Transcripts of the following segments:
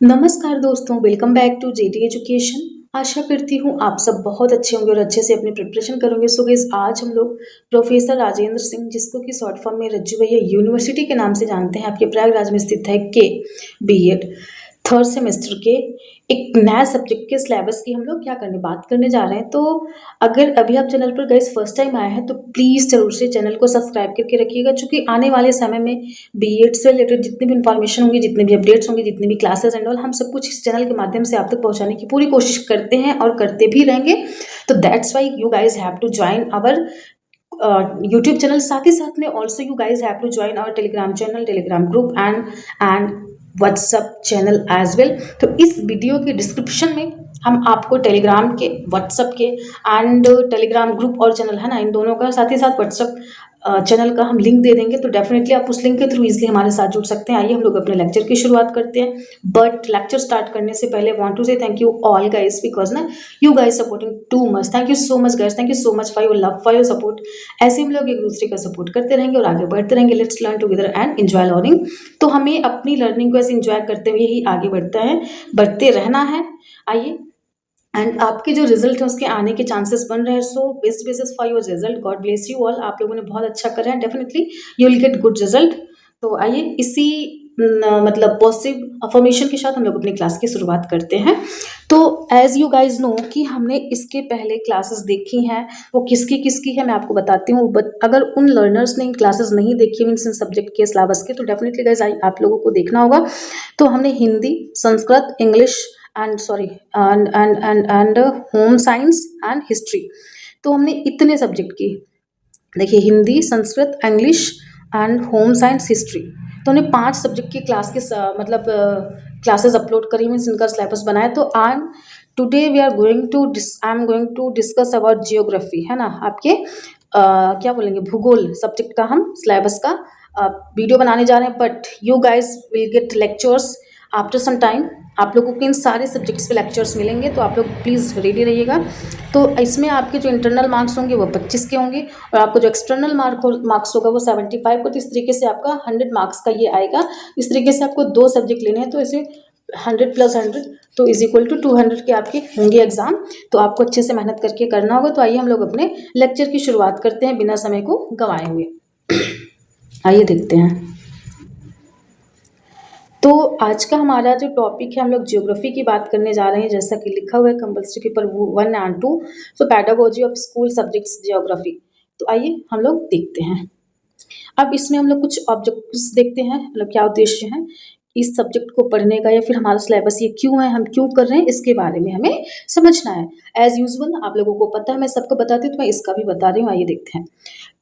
नमस्कार दोस्तों, welcome back to JD education. आशा करती हूँ आप सब बहुत अच्छे होंगे और अच्छे से अपनी प्रिपरेशन करोगे। सो गाइस, आज हम लोग प्रोफेसर राजेंद्र सिंह, जिसको कि शॉर्ट फॉर्म में रज्जू भैया यूनिवर्सिटी के नाम से जानते हैं, आपके प्रयागराज में स्थित है, के बीएड थर्ड सेमेस्टर के एक नया सब्जेक्ट के सिलेबस की हम लोग क्या करने बात करने जा रहे हैं। तो अगर अभी आप चैनल पर गाइस फर्स्ट टाइम आए हैं तो प्लीज़ जरूर से चैनल को सब्सक्राइब करके रखिएगा, क्योंकि आने वाले समय में बीएड से रिलेटेड जितनी भी इन्फॉर्मेशन होंगी, जितने भी अपडेट्स होंगे, जितनी भी क्लासेस एंड ऑल, हम सब कुछ इस चैनल के माध्यम से आप तक पहुंचाने की पूरी कोशिश करते हैं और करते भी रहेंगे। तो that's why you guys have to join our YouTube channel. साथ ही साथ में also you guys have to join our Telegram channel, Telegram group and WhatsApp channel as well. तो इस वीडियो के डिस्क्रिप्शन में हम आपको टेलीग्राम के, व्हाट्सअप के एंड टेलीग्राम ग्रुप और चैनल है ना, इन दोनों का, साथ ही साथ व्हाट्सअप चैनल का हम लिंक दे देंगे। तो डेफिनेटली आप उस लिंक के थ्रू इजिली हमारे साथ जुड़ सकते हैं। आइए हम लोग अपने लेक्चर की शुरुआत करते हैं। बट लेक्चर स्टार्ट करने से पहले want to say thank you all guys, because ना you guys supporting too much. Thank you so much guys, thank you so much for your love, for your support. ऐसे हम लोग एक दूसरे का सपोर्ट करते रहेंगे और आगे बढ़ते रहेंगे। Let's learn together and enjoy learning. तो हमें अपनी लर्निंग को ऐसे इंजॉय करते हुए ही आगे बढ़ते रहना है। आइए, एंड आपके जो रिजल्ट है उसके आने के चांसेस बन रहे हैं। So best wishes for your result, God bless you all. आप लोगों ने बहुत अच्छा करा है, definitely you will get good result. तो आइए इसी मतलब पॉजिटिव अफर्मेशन के साथ हम लोग अपनी क्लास की शुरुआत करते हैं। तो एज यू गाइज नो कि हमने इसके पहले क्लासेस देखी हैं, वो किसकी किसकी है मैं आपको बताती हूँ। बट अगर उन लर्नर्स ने इन क्लासेस नहीं देखी मीन्स इन सब्जेक्ट के सिलेबस के, तो डेफिनेटली गाइज आप लोगों को देखना होगा। तो हमने Hindi, Sanskrit, English and sorry and home science and history, तो हमने इतने सब्जेक्ट की, देखिए Hindi, Sanskrit, English and home science, history, तो हमने 5 सब्जेक्ट की क्लास के मतलब क्लासेस अपलोड करी, मीन्स इनका सिलेबस बनाया। तो आज today we are going to I am going to discuss about geography, है ना, आपके क्या बोलेंगे, भूगोल सब्जेक्ट का हम सिलेबस का वीडियो बनाने जा रहे हैं। But you guys will get lectures after some time. आप लोगों को इन सारे सब्जेक्ट्स पे लेक्चर्स मिलेंगे, तो आप लोग प्लीज़ रेडी रहिएगा। तो इसमें आपके जो इंटरनल मार्क्स होंगे वो 25 के होंगे, और आपको जो एक्सटर्नल मार्क्स होगा वो 75 को। तो इस तरीके से आपका 100 मार्क्स का ये आएगा। इस तरीके से आपको 2 सब्जेक्ट लेने हैं, तो इसे 100 + 100 तो इज इक्वल टू 200 के आपके होंगे एग्जाम। तो आपको अच्छे से मेहनत करके करना होगा। तो आइए हम लोग अपने लेक्चर की शुरुआत करते हैं बिना समय को गंवाए हुए। आइए देखते हैं। तो आज का हमारा जो टॉपिक है, हम लोग ज्योग्राफी की बात करने जा रहे हैं, जैसा कि लिखा हुआ है compulsory paper 1 and 2। So pedagogy of school subjects geography. तो आइए हम लोग देखते हैं। अब इसमें हम लोग कुछ ऑब्जेक्टिव्स देखते हैं, मतलब क्या उद्देश्य है इस सब्जेक्ट को पढ़ने का, या फिर हमारा सिलेबस ये क्यों है, हम क्यों कर रहे हैं, इसके बारे में हमें समझना है। एज यूजुअल आप लोगों को पता है, मैं सबको बताती हूँ, तो मैं इसका भी बता रही हूँ। आइए देखते हैं।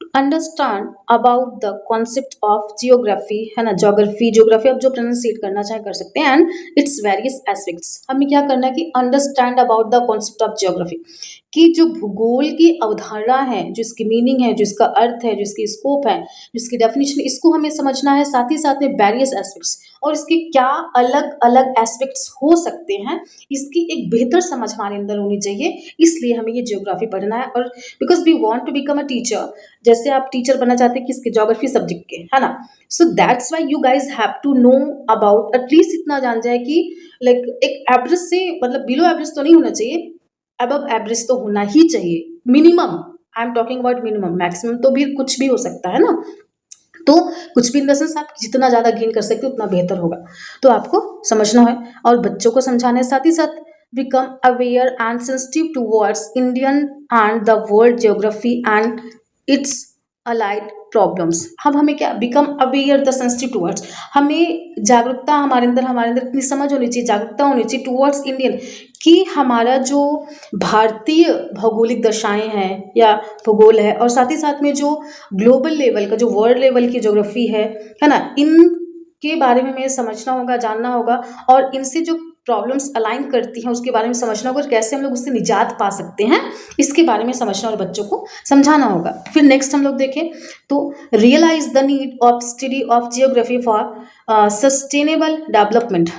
To understand about the concept of geography, है ना, ज्योग्राफी आप जो प्रोनाउंसिएट करना चाहे कर सकते हैं, एंड इट्स वेरियस एस्पेक्ट्स। हमें क्या करना है कि understand about the concept of geography, कि जो भूगोल की अवधारणा है, जो इसकी मीनिंग है, जो इसका अर्थ है, जो इसकी स्कोप है, जिसकी डेफिनेशन, इसको हमें समझना है। साथ ही साथ में वेरियस एस्पेक्ट्स, और इसके क्या अलग अलग एस्पेक्ट्स हो सकते हैं, इसकी एक बेहतर समझ हमारे अंदर होनी चाहिए। इसलिए हमें ये ज्योग्राफी पढ़ना है। और because we want to become a teacher, जैसे आप टीचर बनना चाहते हैं किसके, ज्योग्राफी सब्जेक्ट के, है ना। So that's why you guys have to know about, at least इतना जान जाए कि लाइक एक एवरेज से, मतलब बिलो एवरेज तो नहीं होना चाहिए, अबव एवरेज तो होना ही चाहिए, minimum. I am talking about minimum, maximum तो भी कुछ भी हो सकता है ना। तो कुछ भी इन द सेंस आप जितना ज़्यादा गेन कर सकते हो उतना बेहतर होगा। तो आपको समझना है और बच्चों को समझाना है। साथ ही साथ become aware and sensitive towards Indian and the world geography and it's allied problems. अब हमें क्या, become aware the sensitive towards, हमें जागरूकता, हमारे अंदर इतनी समझ होनी चाहिए, जागरूकता होनी चाहिए टूवर्ड्स इंडियन, कि हमारा जो भारतीय भौगोलिक दशाएं हैं या भूगोल है, और साथ ही साथ में जो ग्लोबल लेवल का, जो वर्ल्ड लेवल की ज्योग्राफी है ना, इनके बारे में हमें समझना होगा, जानना होगा, और इनसे जो प्रॉब्लम्स अलाइन करती हैं उसके बारे में समझना होगा, और कैसे हम लोग उससे निजात पा सकते हैं, इसके बारे में समझना और बच्चों को समझाना होगा। फिर नेक्स्ट हम लोग देखें तो realise the need of study of geography for sustainable development.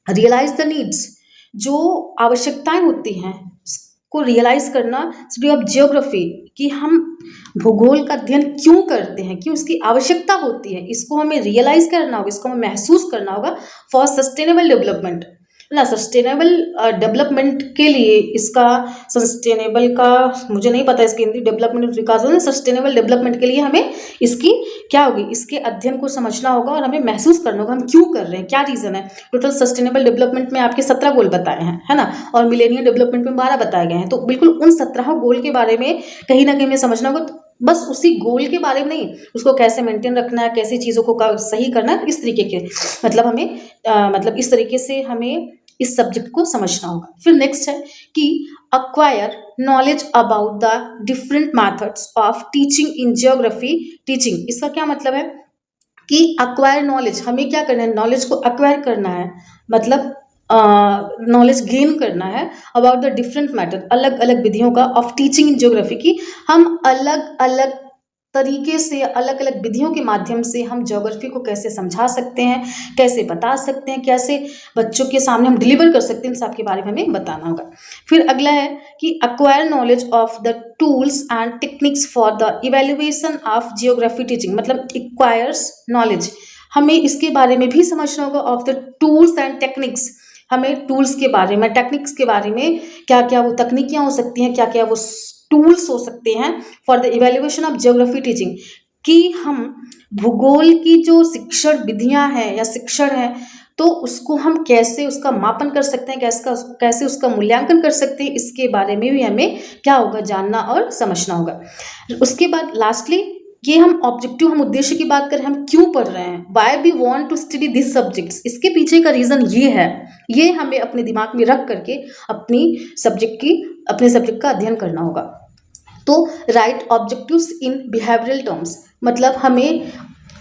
Realise the needs, जो आवश्यकताएं होती हैं को रियलाइज करना, स्टडी ऑफ जियोग्राफी, कि हम भूगोल का अध्ययन क्यों करते हैं, क्यों इसकी आवश्यकता होती है, इसको हमें रियलाइज करना होगा, इसको हमें महसूस करना होगा फॉर सस्टेनेबल डेवलपमेंट ना। सस्टेनेबल डेवलपमेंट के लिए इसका सस्टेनेबल का मुझे नहीं पता इसकी हिंदी, डेवलपमेंट विकास, सस्टेनेबल डेवलपमेंट के लिए हमें इसकी क्या होगी, इसके अध्ययन को समझना होगा और हमें महसूस करना होगा हम क्यों कर रहे हैं, क्या रीज़न है। टोटल सस्टेनेबल डेवलपमेंट में आपके 17 गोल बताए हैं, है ना, और मिलेनियम डेवलपमेंट में 12 बताए गए हैं। तो बिल्कुल उन 17 गोल के बारे में कहीं ना कहीं हमें समझना होगा। तो बस उसी गोल के बारे में नहीं, उसको कैसे मेंटेन रखना है, कैसी चीज़ों को सही करना है, इस तरीके के मतलब हमें मतलब इस तरीके से हमें इस सब्जेक्ट को समझना होगा। फिर नेक्स्ट है कि acquire knowledge about the different methods of teaching in geography teaching. इसका क्या मतलब है कि अक्वायर नॉलेज, हमें क्या करना है, नॉलेज को अक्वायर करना है, मतलब नॉलेज गेन करना है अबाउट द डिफरेंट मेथड, अलग अलग विधियों का, ऑफ टीचिंग इन जियोग्राफी, की हम अलग अलग तरीके से, अलग अलग विधियों के माध्यम से हम ज्योग्राफी को कैसे समझा सकते हैं, कैसे बता सकते हैं, कैसे बच्चों के सामने हम डिलीवर कर सकते हैं, इन सब के बारे में हमें बताना होगा। फिर अगला है कि acquire knowledge of the tools and techniques for the evaluation of geography teaching, मतलब एक्वायर्स नॉलेज, हमें इसके बारे में भी समझना होगा, of the tools and techniques, हमें टूल्स के बारे में, टेक्निक्स के बारे में, क्या क्या वो तकनीकियाँ हो सकती हैं, क्या क्या वो टूल्स हो सकते हैं for the evaluation of geography teaching, कि हम भूगोल की जो शिक्षण विधियां हैं या शिक्षण है, तो उसको हम कैसे उसका मापन कर सकते हैं, कैसे उसका मूल्यांकन कर सकते हैं, इसके बारे में भी हमें क्या होगा, जानना और समझना होगा। उसके बाद लास्टली ये हम ऑब्जेक्टिव, हम उद्देश्य की बात करें, हम क्यों पढ़ रहे हैं, why we want to study this subjects, इसके पीछे का रीज़न ये है, ये हमें अपने दिमाग में रख करके अपने सब्जेक्ट का अध्ययन करना होगा। तो राइट ऑब्जेक्टिव्स इन बिहेवियरल टर्म्स, मतलब हमें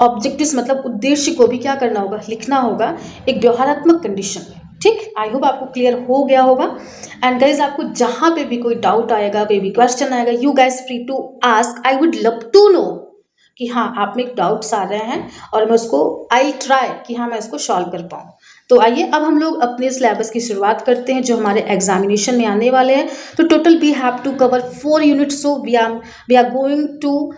ऑब्जेक्टिव्स मतलब उद्देश्य को भी क्या करना होगा, लिखना होगा एक व्यवहारात्मक कंडीशन में। ठीक, आई होप आपको क्लियर हो गया होगा। एंड गाइज, आपको जहाँ पे भी कोई डाउट आएगा, कोई भी क्वेश्चन आएगा, you guys free to ask, I would love to know कि हाँ आप में डाउट्स आ रहे हैं और मैं उसको आई ट्राई कि हाँ मैं इसको सॉल्व कर पाऊँ। तो आइए अब हम लोग अपने सिलेबस की शुरुआत करते हैं जो हमारे एग्जामिनेशन में आने वाले हैं। तो total we have to cover 4 units, so we are going to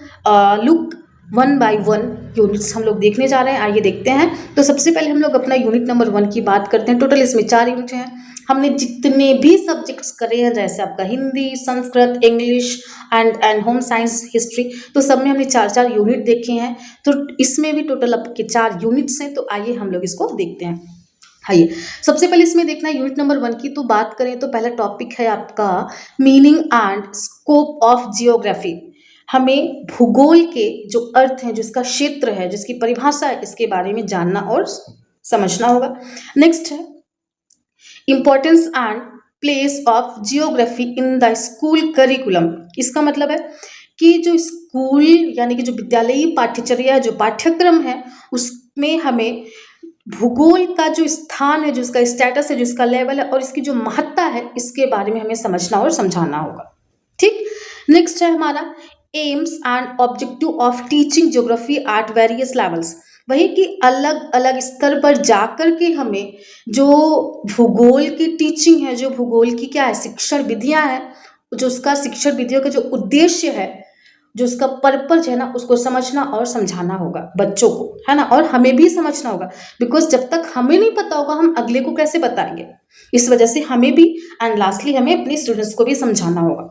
look 1 by 1 units हम लोग देखने जा रहे हैं। आइए देखते हैं। तो सबसे पहले हम लोग अपना यूनिट नंबर 1 की बात करते हैं। टोटल इसमें 4 यूनिट हैं। हमने जितने भी सब्जेक्ट्स करे हैं, जैसे आपका Hindi, Sanskrit, English and home science, history, तो सब में हमने 4-4 यूनिट देखे हैं। तो इसमें भी टोटल आपके 4 यूनिट्स हैं। तो आइए हम लोग इसको देखते हैं। आइए सबसे पहले इसमें देखना है यूनिट नंबर 1 की। तो बात करें तो पहला टॉपिक है आपका meaning and scope of geography. हमें भूगोल के जो अर्थ हैं, जिसका क्षेत्र है, जिसकी परिभाषा है, इसके बारे में जानना और समझना होगा। नेक्स्ट है importance and place of geography in the school curriculum. इसका मतलब है कि जो स्कूल यानी कि जो विद्यालयी पाठ्यचर्या, जो पाठ्यक्रम है, उसमें हमें भूगोल का जो स्थान है, जो इसका स्टेटस है, जो इसका लेवल है और इसकी जो महत्ता है, इसके बारे में हमें समझना और समझाना होगा। ठीक, नेक्स्ट है हमारा AIIMS and objective of teaching geography at various levels. वही कि अलग अलग स्तर पर जाकर के हमें जो भूगोल की टीचिंग है, जो भूगोल की क्या है, शिक्षण विधियां हैं, जो उसका शिक्षण विधियों का जो उद्देश्य है, जो उसका पर्पज है ना, उसको समझना और समझाना होगा बच्चों को, है ना, और हमें भी समझना होगा। बिकॉज जब तक हमें नहीं पता होगा, हम अगले को कैसे बताएंगे। इस वजह से हमें भी एंड लास्टली हमें अपने स्टूडेंट्स को भी समझाना होगा।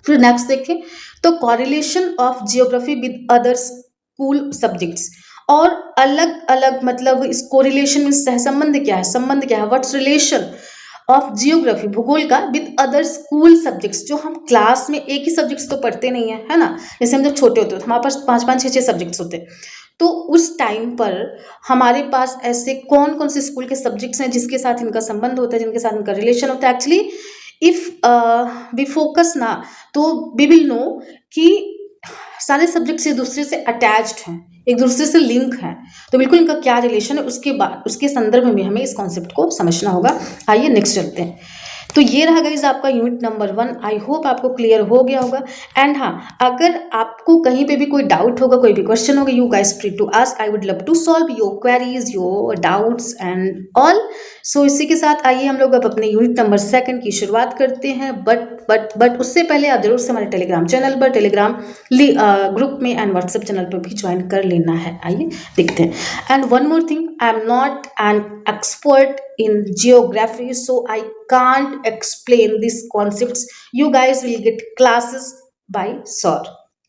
फिर नेक्स्ट देखें तो correlation of geography with other school subjects. और अलग अलग मतलब इस कोरिलेशन में सहसंबंध क्या है, संबंध क्या है, व्हाट्स रिलेशन ऑफ जियोग्राफी, भूगोल का, विद अदर स्कूल सब्जेक्ट्स। जो हम क्लास में एक ही सब्जेक्ट्स तो पढ़ते नहीं है ना। जैसे हम जब छोटे होते तो हमारे पास 5-5, 6-6 सब्जेक्ट्स होते, तो उस टाइम पर हमारे पास ऐसे कौन कौन से स्कूल के सब्जेक्ट्स हैं जिसके साथ इनका संबंध होता है, जिनके साथ इनका रिलेशन होता है। एक्चुअली इफ वी फोकस ना, तो वी विल नो कि सारे सब्जेक्ट्स एक दूसरे से अटैच्ड हैं, एक दूसरे से लिंक हैं। तो बिल्कुल इनका क्या रिलेशन है, उसके बाद उसके संदर्भ में हमें इस कॉन्सेप्ट को समझना होगा। आइए नेक्स्ट चलते हैं। तो ये रहा गाइज आपका यूनिट नंबर 1। आई होप आपको क्लियर हो गया होगा। एंड हाँ, अगर आपको कहीं पे भी कोई डाउट होगा, कोई भी क्वेश्चन होगा, you guys free to ask. I would love to solve your queries, your doubts and all. So इसी के साथ आइए हम लोग अब अपने यूनिट नंबर 2 की शुरुआत करते हैं। बट उससे पहले आप जरूर से हमारे टेलीग्राम चैनल पर, टेलीग्राम ग्रुप में एंड व्हाट्सएप चैनल पर भी ज्वाइन कर लेना है। आइए देखते हैं। And one more thing, I am not an expert in geography, so I can't explain these concepts. You guys will get classes by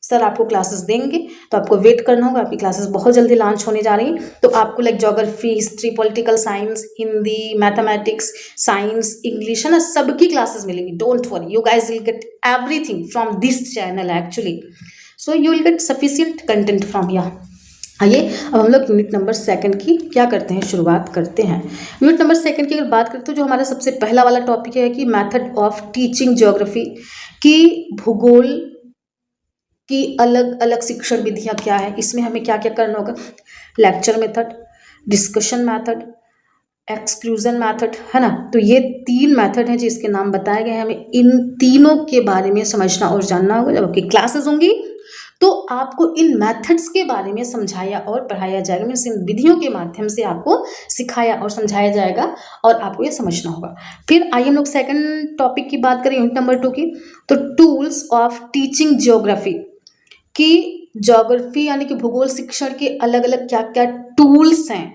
sir आपको क्लासेस देंगे, तो आपको वेट करना होगा। आपकी क्लासेस बहुत जल्दी लॉन्च होने जा रही हैं। तो आपको like geography, history, political science, Hindi, mathematics, science, English, है ना, सबकी क्लासेस मिलेंगी। Don't worry, you guys will get everything from this channel actually. So you will get sufficient content from here. आइए अब हम लोग यूनिट नंबर 2 की क्या करते हैं, शुरुआत करते हैं। यूनिट नंबर 2 की अगर बात करें तो जो हमारा सबसे पहला वाला टॉपिक है कि मेथड ऑफ टीचिंग ज्योग्राफी, की भूगोल की अलग अलग शिक्षण विधियां क्या है, इसमें हमें क्या क्या करना होगा। Lecture method, discussion method, exclusion method, है ना। तो ये 3 मेथड हैं जिसके नाम बताए गए हैं। हमें इन तीनों के बारे में समझना और जानना होगा। जब आपकी क्लासेस होंगी तो आपको इन मेथड्स के बारे में समझाया और पढ़ाया जाएगा। मीन्स इन विधियों के माध्यम से आपको सिखाया और समझाया जाएगा और आपको ये समझना होगा। फिर आइए हम लोग सेकंड टॉपिक की बात करें, यूनिट नंबर 2 की। तो टूल्स ऑफ टीचिंग ज्योग्राफी, कि ज्योग्राफी यानी कि भूगोल शिक्षण के अलग अलग क्या क्या टूल्स हैं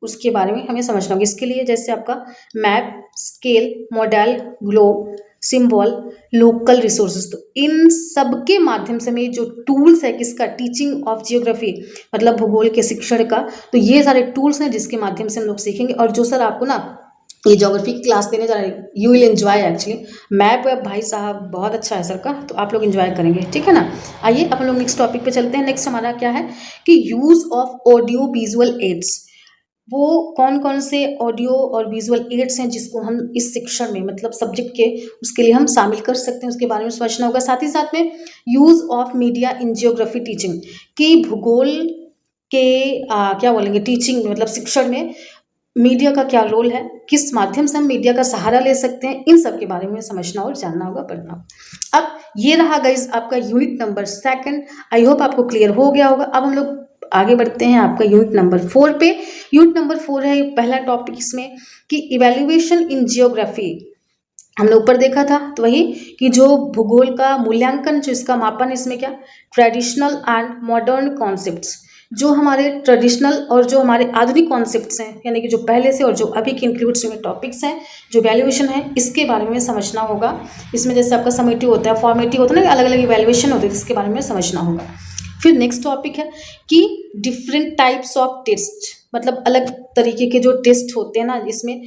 उसके बारे में हमें समझना होगा। इसके लिए जैसे आपका map, scale, model, globe, symbol, local resources, तो इन सब के माध्यम से हमें जो टूल्स है किसका, टीचिंग ऑफ जियोग्राफी मतलब भूगोल के शिक्षण का, तो ये सारे टूल्स हैं जिसके माध्यम से हम लोग सीखेंगे। और जो सर आपको ना ये ज्योग्राफी की क्लास देने जा रहे हैं, you will enjoy actually. Map web भाई साहब बहुत अच्छा है सर का, तो आप लोग एंजॉय करेंगे, ठीक है ना। आइए अब हम लोग नेक्स्ट टॉपिक पे चलते हैं। नेक्स्ट हमारा क्या है कि use of audio visual aids, वो कौन कौन से ऑडियो और विजुअल एड्स हैं जिसको हम इस शिक्षण में मतलब सब्जेक्ट के उसके लिए हम शामिल कर सकते हैं, उसके बारे में समझना होगा। साथ ही साथ में use of media in geography teaching, कि भूगोल के क्या बोलेंगे टीचिंग मतलब शिक्षण में मीडिया का क्या रोल है, किस माध्यम से हम मीडिया का सहारा ले सकते हैं, इन सब के बारे में समझना और जानना होगा, पढ़ना होगा। अब ये रहा गाइज आपका यूनिट नंबर 2। आई होप आपको क्लियर हो गया होगा। अब हम लोग आगे बढ़ते हैं आपका यूनिट नंबर 4 पे। यूनिट नंबर 4 है पहला टॉपिक इसमें कि इवैल्यूएशन इन जियोग्राफी। हमने ऊपर देखा था तो वही कि जो भूगोल का मूल्यांकन, जो इसका मापन, इसमें क्या ट्रेडिशनल एंड मॉडर्न कॉन्सेप्ट्स, जो हमारे ट्रेडिशनल और जो हमारे आधुनिक कॉन्सेप्ट्स हैं, यानी कि जो पहले से और जो अभी के इंक्लूड्स हुए टॉपिक्स हैं, जो वैल्यूएशन है इसके बारे में समझना होगा। इसमें जैसे आपका समेटिव होता है, फॉर्मेटिव होता है ना, अलग अलग इवैल्यूएशन होते हैं, इसके बारे में समझना होगा। फिर नेक्स्ट टॉपिक है कि डिफरेंट टाइप्स ऑफ टेस्ट, मतलब अलग तरीके के जो टेस्ट होते हैं ना, इसमें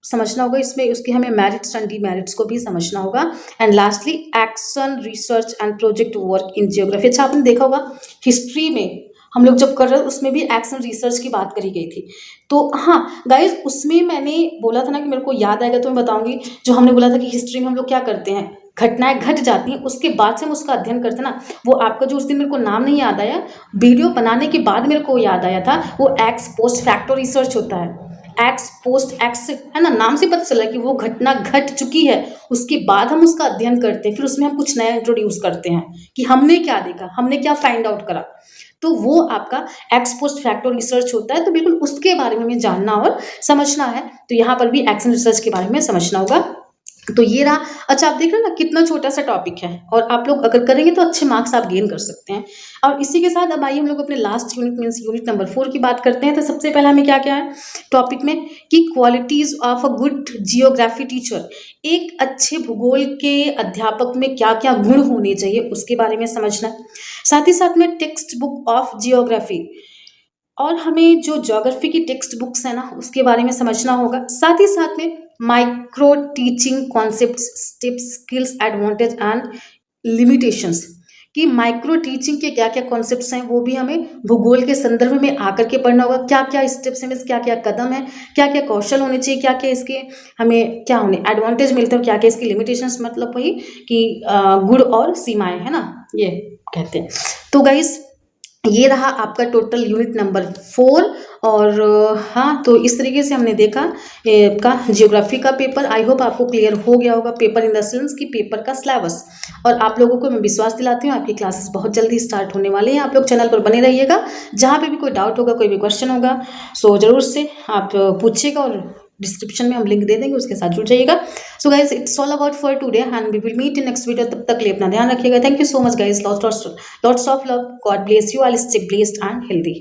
समझना होगा। इसमें उसके हमें मेरिट्स एंड डीमेरिट्स को भी समझना होगा। And lastly action, research and project work in geography. अच्छा आपने देखा होगा हिस्ट्री में हम लोग जब कर रहे हैं उसमें भी एक्शन रिसर्च की बात करी गई थी। तो हाँ गाइज, उसमें मैंने बोला था ना कि मेरे को याद आएगा तो मैं बताऊंगी। जो हमने बोला था कि हिस्ट्री में हम लोग क्या करते हैं, घटनाएं घट जाती हैं उसके बाद से हम उसका अध्ययन करते हैं ना, वो आपका जो उस दिन मेरे को नाम नहीं याद आया, वीडियो बनाने के बाद मेरे को याद आया था, वो एक्स पोस्ट फैक्टो रिसर्च होता है। एक्स पोस्ट एक्स, है ना, नाम से पता चला कि वो घटना घट चुकी है, उसके बाद हम उसका अध्ययन करते हैं, फिर उसमें हम कुछ नया इंट्रोड्यूस करते हैं कि हमने क्या देखा, हमने क्या फाइंड आउट करा। तो वो आपका एक्स पोस्ट फैक्टो रिसर्च होता है। तो बिल्कुल उसके बारे में हमें जानना और समझना है। तो यहाँ पर भी एक्शन रिसर्च के बारे में समझना होगा। तो ये रहा। अच्छा आप देख रहे हैं ना कितना छोटा सा टॉपिक है, और आप लोग अगर करेंगे तो अच्छे मार्क्स आप गेन कर सकते हैं। और इसी के साथ अब आइए हम लोग अपने last unit means unit number 4 की बात करते हैं। तो सबसे पहला हमें क्या क्या है टॉपिक में कि qualities of a good geography teacher, एक अच्छे भूगोल के अध्यापक में क्या क्या गुण होने चाहिए उसके बारे में समझना है। साथ ही साथ में टेक्स्ट बुक ऑफ जियोग्राफी, और हमें जो ज्योग्राफी की टेक्स्ट बुक्स है ना उसके बारे में समझना होगा। साथ ही साथ में micro teaching concepts, steps, skills, advantage and limitations, कि माइक्रो टीचिंग के क्या क्या कॉन्सेप्ट्स हैं वो भी हमें भूगोल के संदर्भ में आकर के पढ़ना होगा। क्या क्या स्टेप्स हैं, क्या क्या कदम है, क्या क्या कौशल होने चाहिए, क्या क्या इसके हमें क्या होने एडवांटेज मिलते हैं, क्या क्या इसकी लिमिटेशंस, मतलब वही कि गुण और सीमाएं, है ना, ये कहते हैं। तो गाइस ये रहा आपका टोटल यूनिट नंबर 4। और हाँ, तो इस तरीके से हमने देखा का जियोग्राफी का पेपर। आई होप आपको क्लियर हो गया होगा, पेपर इन द सेंस कि पेपर का सिलेबस। और आप लोगों को मैं विश्वास दिलाती हूँ आपकी क्लासेस बहुत जल्दी स्टार्ट होने वाली हैं। आप लोग चैनल पर बने रहिएगा, जहाँ पे भी कोई डाउट होगा, कोई भी क्वेश्चन होगा, सो ज़रूर से आप पूछिएगा, और डिस्क्रिप्शन में हम लिंक दे देंगे, उसके साथ जुड़ जाइएगा। So guys, it's all about for today and we will meet in next video. तब तक के लिए अपना ध्यान रखिएगा। Thank you so much guys, lots of love, god bless you, I stay blessed and healthy.